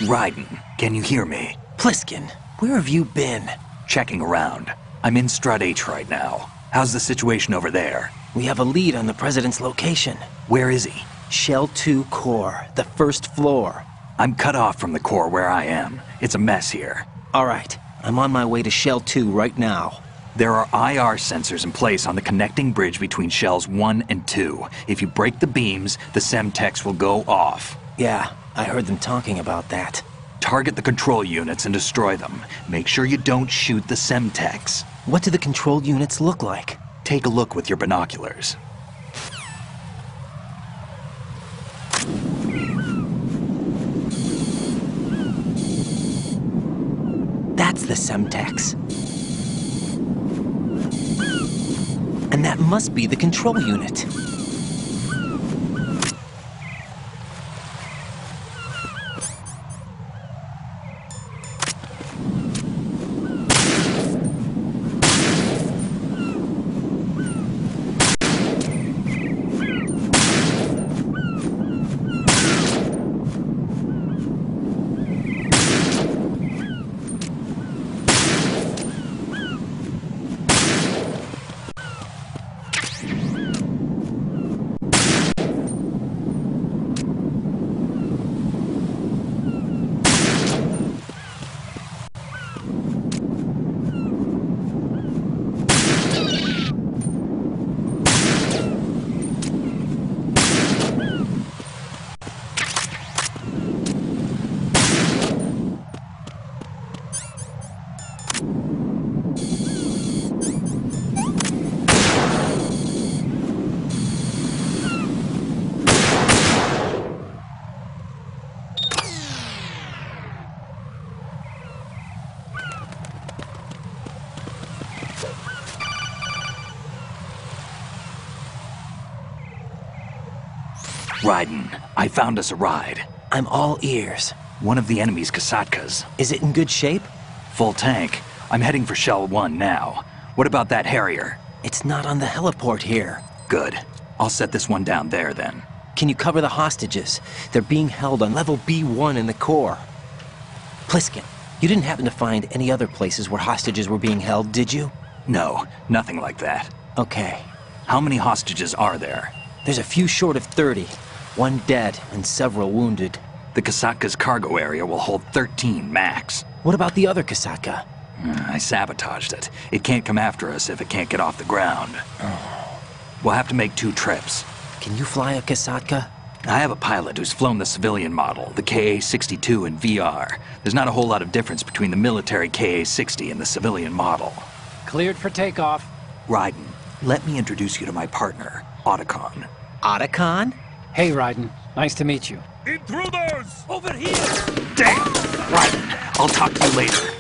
Raiden, can you hear me? Pliskin, where have you been? Checking around. I'm in Strut H right now. How's the situation over there? We have a lead on the President's location. Where is he? Shell 2 core, the first floor. I'm cut off from the core where I am. It's a mess here. All right, I'm on my way to Shell 2 right now. There are IR sensors in place on the connecting bridge between Shells 1 and 2. If you break the beams, the Semtex will go off. Yeah, I heard them talking about that. Target the control units and destroy them. Make sure you don't shoot the Semtex. What do the control units look like? Take a look with your binoculars. That's the Semtex. And that must be the control unit. Raiden, I found us a ride. I'm all ears. One of the enemy's Kasatkas. Is it in good shape? Full tank. I'm heading for Shell 1 now. What about that Harrier? It's not on the heliport here. Good. I'll set this one down there then. Can you cover the hostages? They're being held on level B1 in the core. Pliskin, you didn't happen to find any other places where hostages were being held, did you? No, nothing like that. Okay. How many hostages are there? There's a few short of 30. One dead and several wounded. The Kasatka's cargo area will hold 13 max. What about the other Kasaka? I sabotaged it. It can't come after us if it can't get off the ground. We'll have to make 2 trips. Can you fly a Kasatka? I have a pilot who's flown the civilian model, the KA-62 in VR. There's not a whole lot of difference between the military KA-60 and the civilian model. Cleared for takeoff. Raiden, let me introduce you to my partner, Otacon. Otacon? Hey, Raiden. Nice to meet you. Intruders! Over here! Damn! Raiden, I'll talk to you later.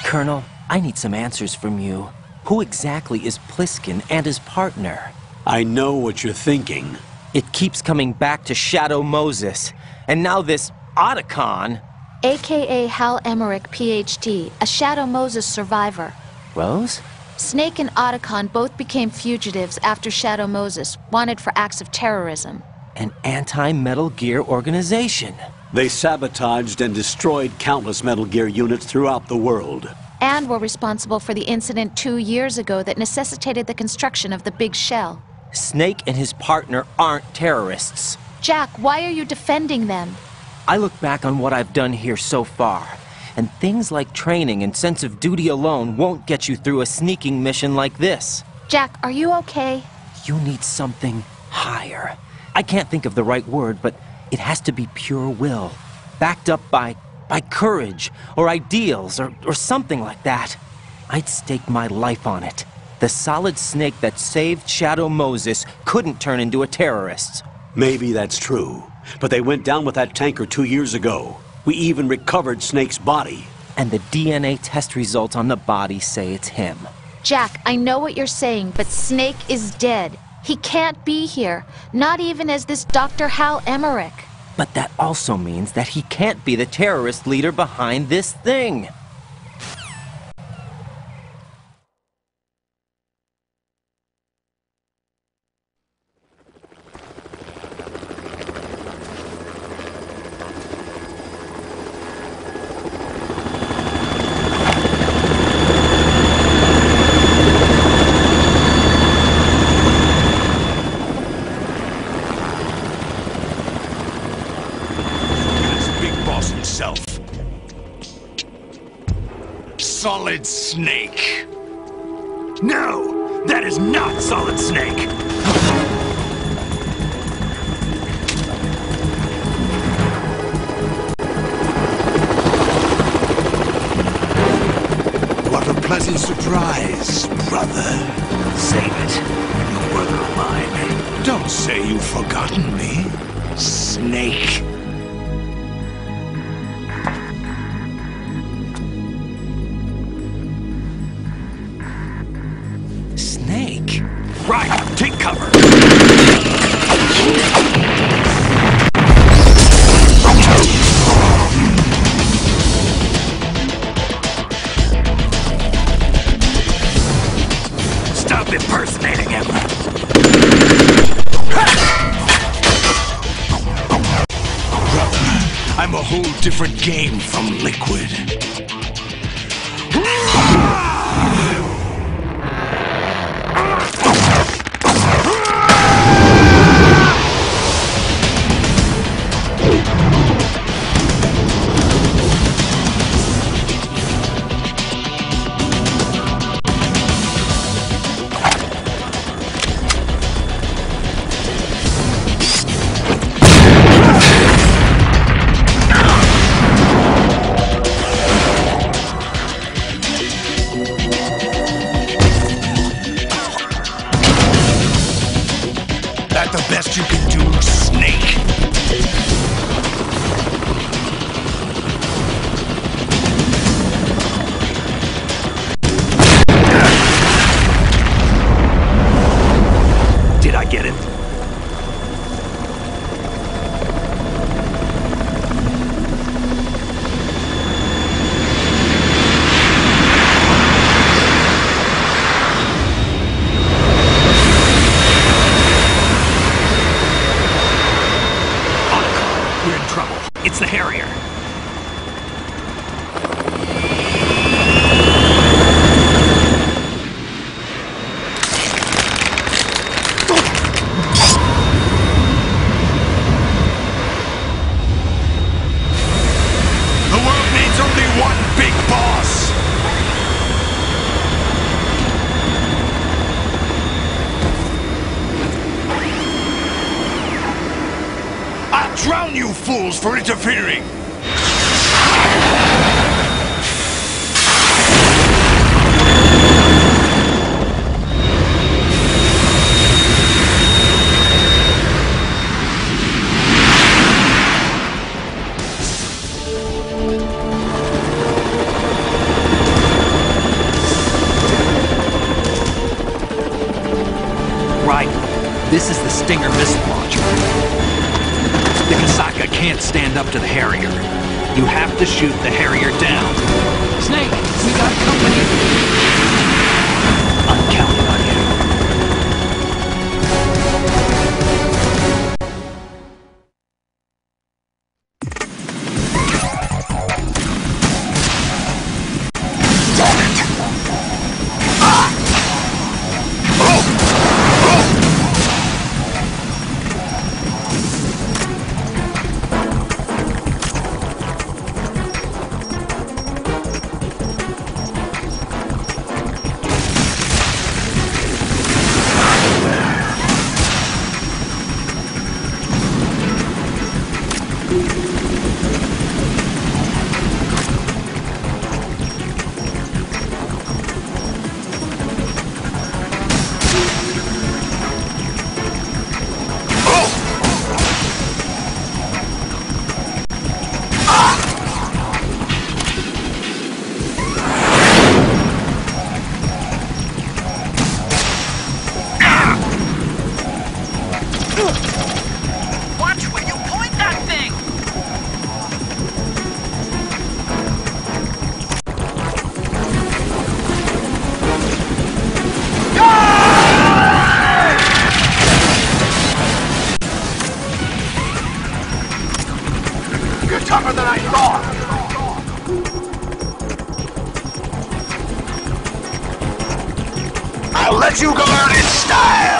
Colonel, I need some answers from you. Who exactly is Pliskin and his partner? I know what you're thinking. It keeps coming back to Shadow Moses. And now this Otacon. AKA Hal Emmerich, PhD, a Shadow Moses survivor. Rose? Snake and Otacon both became fugitives after Shadow Moses, wanted for acts of terrorism. An anti-Metal Gear organization. They sabotaged and destroyed countless Metal Gear units throughout the world. And were responsible for the incident 2 years ago that necessitated the construction of the Big Shell. Snake and his partner aren't terrorists. Jack, why are you defending them? I look back on what I've done here so far, and things like training and sense of duty alone won't get you through a sneaking mission like this. Jack, are you okay? You need something higher. I can't think of the right word, but it has to be pure will, backed up by courage, or ideals, or something like that. I'd stake my life on it. The solid Snake that saved Shadow Moses couldn't turn into a terrorist. Maybe that's true, but they went down with that tanker 2 years ago. We even recovered Snake's body. And the DNA test results on the body say it's him. Jack, I know what you're saying, but Snake is dead. He can't be here, not even as this Dr. Hal Emmerich. But that also means that he can't be the terrorist leader behind this thing. Solid Snake. No, that is not Solid Snake. What a pleasant surprise, brother. Save it. No brother of mine. Don't say you've forgotten me, Snake. Snake? Right, take cover. Stop impersonating him. Brother, I'm a whole different game from Liquid. That the best you can do, Snake? Did I get it? We're in trouble. It's the Harrier. The world needs only one big boss. I'll drown you fools for interfering. Right. This is the Stinger missile launcher. The Kasaka can't stand up to the Harrier. You have to shoot the Harrier down. Snake, we got company. I'm counting on you. Watch where you point that thing! You're tougher than I thought. I'll let you go out in style.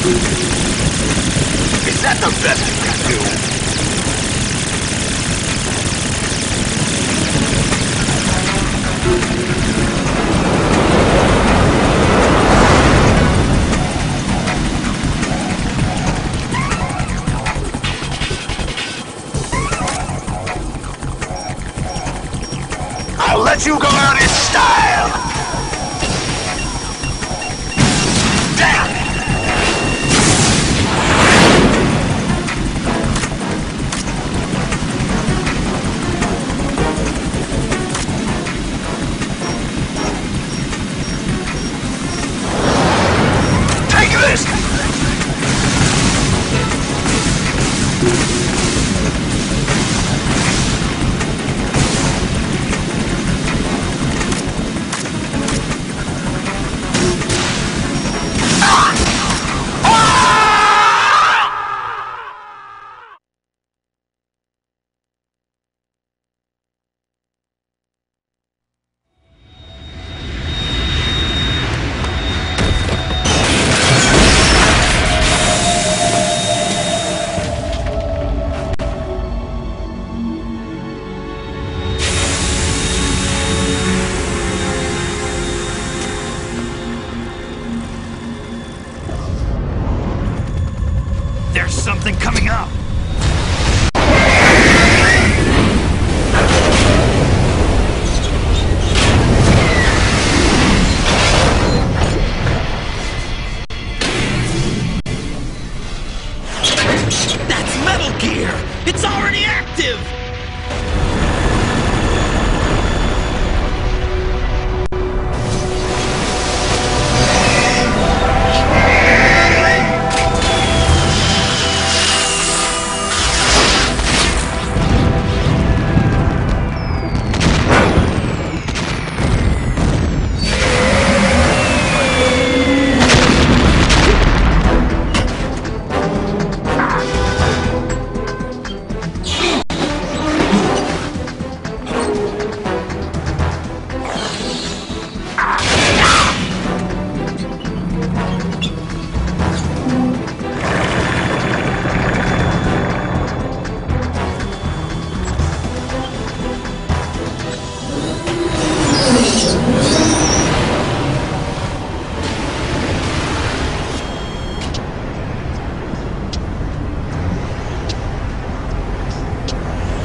Is that the best you can do? I'll let you go out in style! Damn! Take this! There's something coming up! That's Metal Gear! It's already active!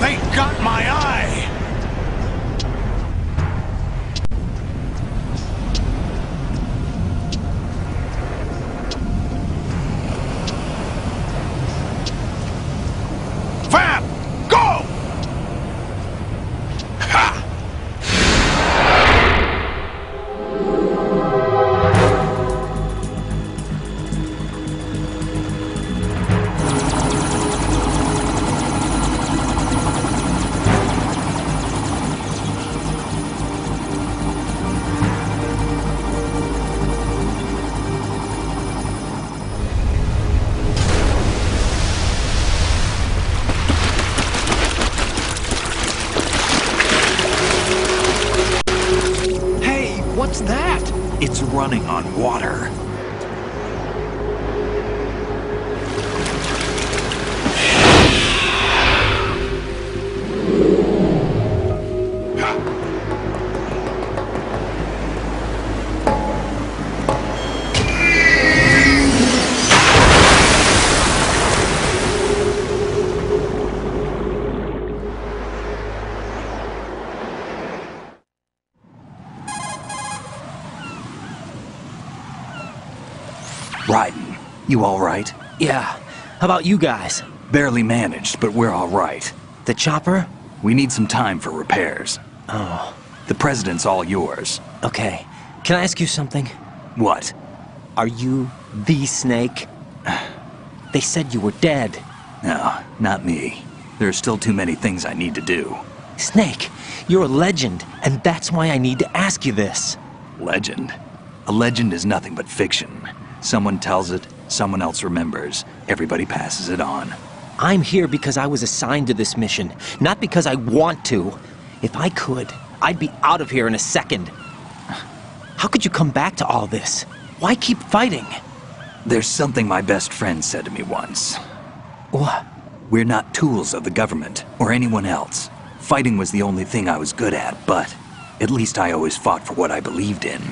They got my eye! Vam! Go! Ha! What's that? It's running on water. Raiden, you all right? Yeah. How about you guys? Barely managed, but we're all right. The chopper? We need some time for repairs. Oh, The president's all yours. okay. Can I ask you something? What? Are you the Snake? They said you were dead. No, not me. There are still too many things I need to do. Snake, you're a legend, and that's why I need to ask you this. Legend? A legend is nothing but fiction. Someone tells it, someone else remembers. Everybody passes it on. I'm here because I was assigned to this mission, not because I want to. If I could, I'd be out of here in a second. How could you come back to all this? Why keep fighting? There's something my best friend said to me once. What? We're not tools of the government or anyone else. Fighting was the only thing I was good at, but at least I always fought for what I believed in.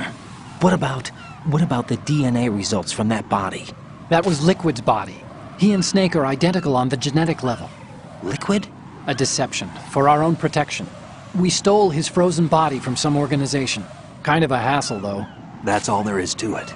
What about the DNA results from that body? That was Liquid's body. He and Snake are identical on the genetic level. Liquid? A deception, for our own protection. We stole his frozen body from some organization. Kind of a hassle, though. That's all there is to it.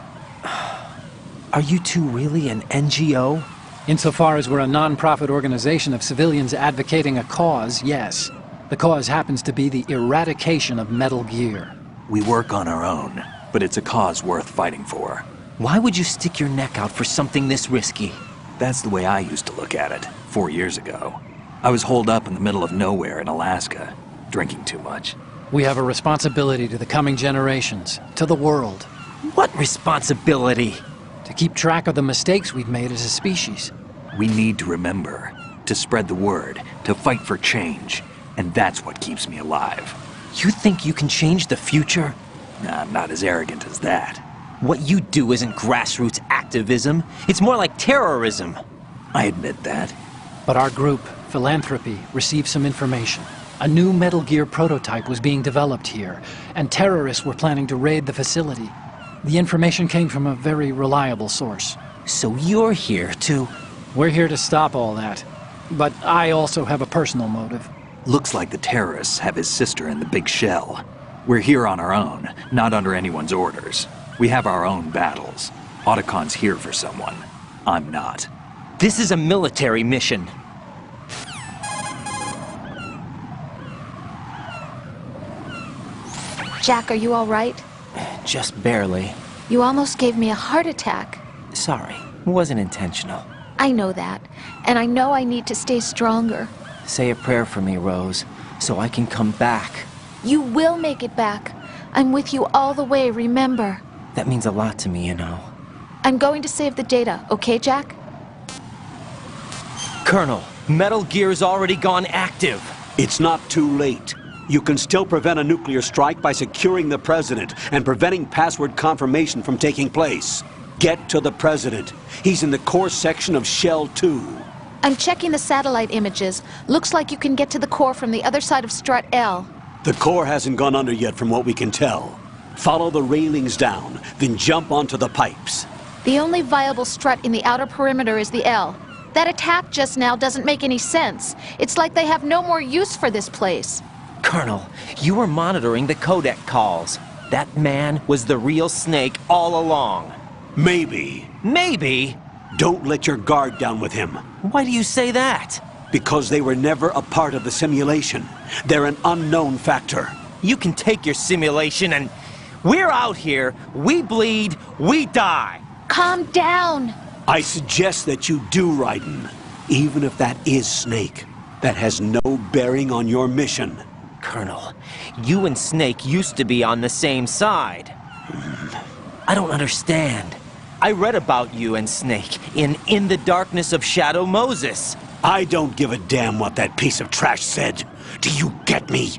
Are you two really an NGO? Insofar as we're a non-profit organization of civilians advocating a cause, yes. The cause happens to be the eradication of Metal Gear. We work on our own, but it's a cause worth fighting for. Why would you stick your neck out for something this risky? That's the way I used to look at it, 4 years ago. I was holed up in the middle of nowhere in Alaska, drinking too much. We have a responsibility to the coming generations, to the world, What responsibility? to keep track of the mistakes we've made as a species. We need to remember, to spread the word, to fight for change, and that's what keeps me alive. You think you can change the future? I'm not as arrogant as that. What you do isn't grassroots activism. It's more like terrorism. I admit that. But our group, Philanthropy, received some information. A new Metal Gear prototype was being developed here, and terrorists were planning to raid the facility. The information came from a very reliable source. So you're here to... We're here to stop all that. But I also have a personal motive. Looks like the terrorists have his sister in the big shell. We're here on our own, not under anyone's orders. We have our own battles. Otacon's here for someone. I'm not. This is a military mission. Jack, are you all right? Just barely. You almost gave me a heart attack. Sorry, it wasn't intentional. I know that, and I know I need to stay stronger. Say a prayer for me, Rose, so I can come back. You will make it back. I'm with you all the way, remember. That means a lot to me, you know. I'm going to save the data, okay, Jack? Colonel, Metal Gear's already gone active. It's not too late. You can still prevent a nuclear strike by securing the president and preventing password confirmation from taking place. Get to the president. He's in the core section of Shell 2. I'm checking the satellite images. Looks like you can get to the core from the other side of Strut L. The core hasn't gone under yet from what we can tell. Follow the railings down, then jump onto the pipes. The only viable strut in the outer perimeter is the L. That attack just now doesn't make any sense. It's like they have no more use for this place. Colonel, you were monitoring the codec calls. That man was the real Snake all along. Maybe. Maybe? Don't let your guard down with him. Why do you say that? Because they were never a part of the simulation. They're an unknown factor. You can take your simulation and... We're out here, we bleed, we die. Calm down. I suggest that you do, Raiden. Even if that is Snake. That has no bearing on your mission. Colonel, you and Snake used to be on the same side. I don't understand. I read about you and Snake in the Darkness of Shadow Moses. I don't give a damn what that piece of trash said. Do you get me?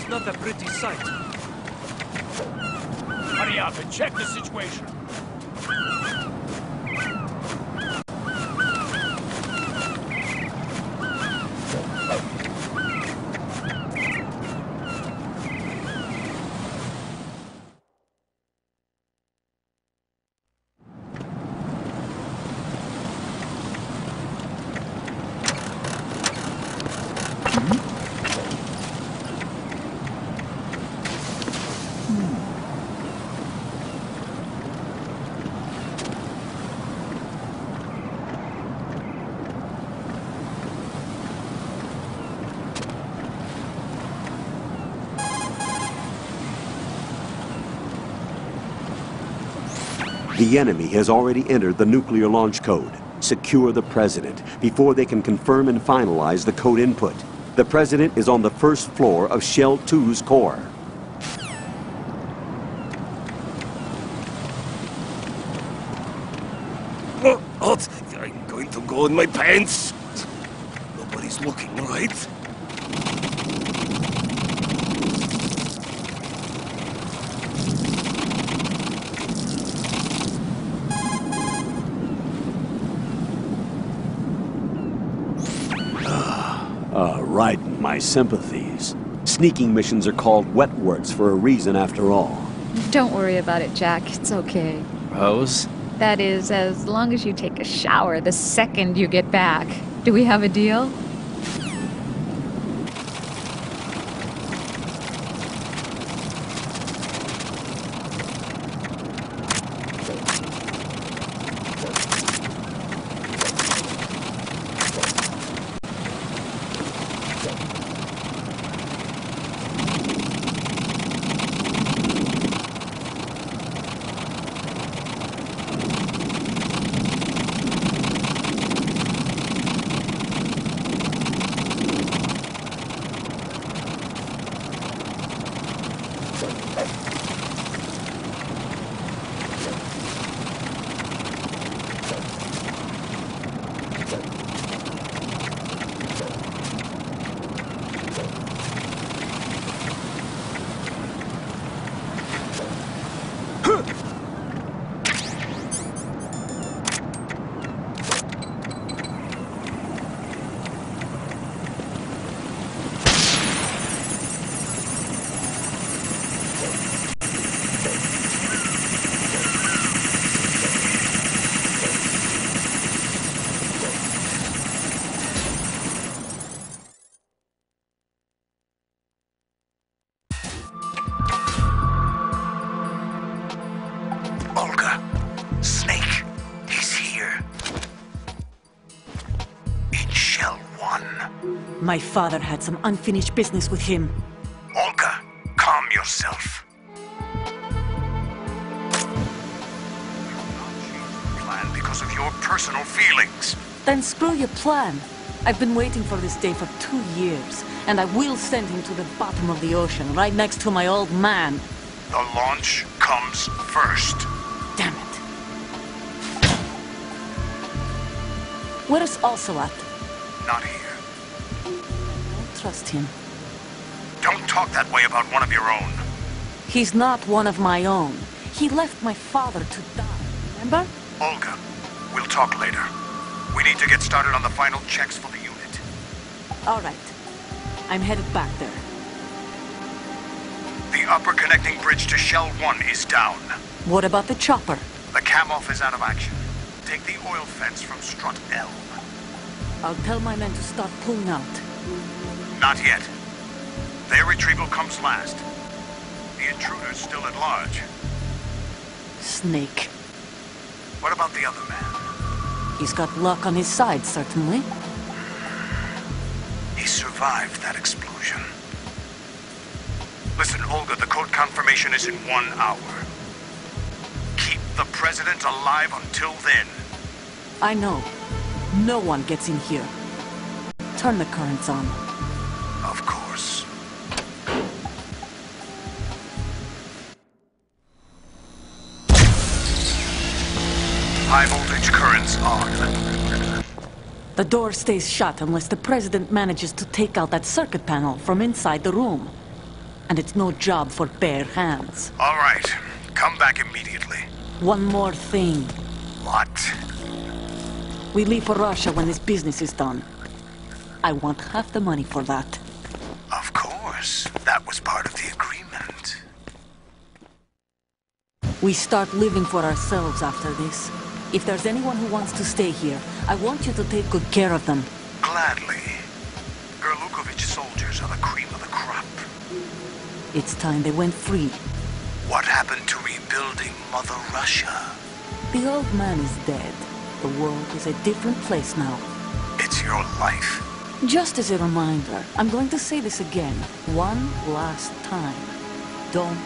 Not a pretty sight. Hurry up and check the situation. The enemy has already entered the nuclear launch code. Secure the President before they can confirm and finalize the code input. The President is on the first floor of Shell 2's core. What? I'm going to go in my pants. Nobody's looking, right? Right, my sympathies. Sneaking missions are called wet works for a reason after all. Don't worry about it, Jack. It's okay. Rose? That is, as long as you take a shower the second you get back. Do we have a deal? Olga, Snake, he's here. In Shell 1. My father had some unfinished business with him. Olga, calm yourself. Plan because of your personal feelings. Then screw your plan. I've been waiting for this day for 2 years, and I will send him to the bottom of the ocean, right next to my old man. The launch comes first. Damn it. Where's Ocelot? Not here. Don't trust him. Don't talk that way about one of your own. He's not one of my own. He left my father to die, remember? Olga, we'll talk later. We need to get started on the final checks for the unit. All right. I'm headed back there. The upper connecting bridge to Shell 1 is down. What about the chopper? The cam-off is out of action. Take the oil fence from strut L. I'll tell my men to start pulling out. Not yet. Their retrieval comes last. The intruder's still at large. Snake. What about the other man? He's got luck on his side, certainly. He survived that explosion. Listen, Olga, the code confirmation is in 1 hour. Keep the President alive until then. I know. No one gets in here. Turn the currents on. Of course. High voltage currents on. The door stays shut unless the President manages to take out that circuit panel from inside the room. And it's no job for bare hands. All right. Come back immediately. One more thing. What? We leave for Russia when this business is done. I want half the money for that. Of course. That was part of the agreement. We start living for ourselves after this. If there's anyone who wants to stay here, I want you to take good care of them. Gladly. Gurlukovich soldiers are the cream of the crop. It's time they went free. What happened to rebuilding Mother Russia? The old man is dead. The world is a different place now. It's your life. Just as a reminder, I'm going to say this again, one last time. Don't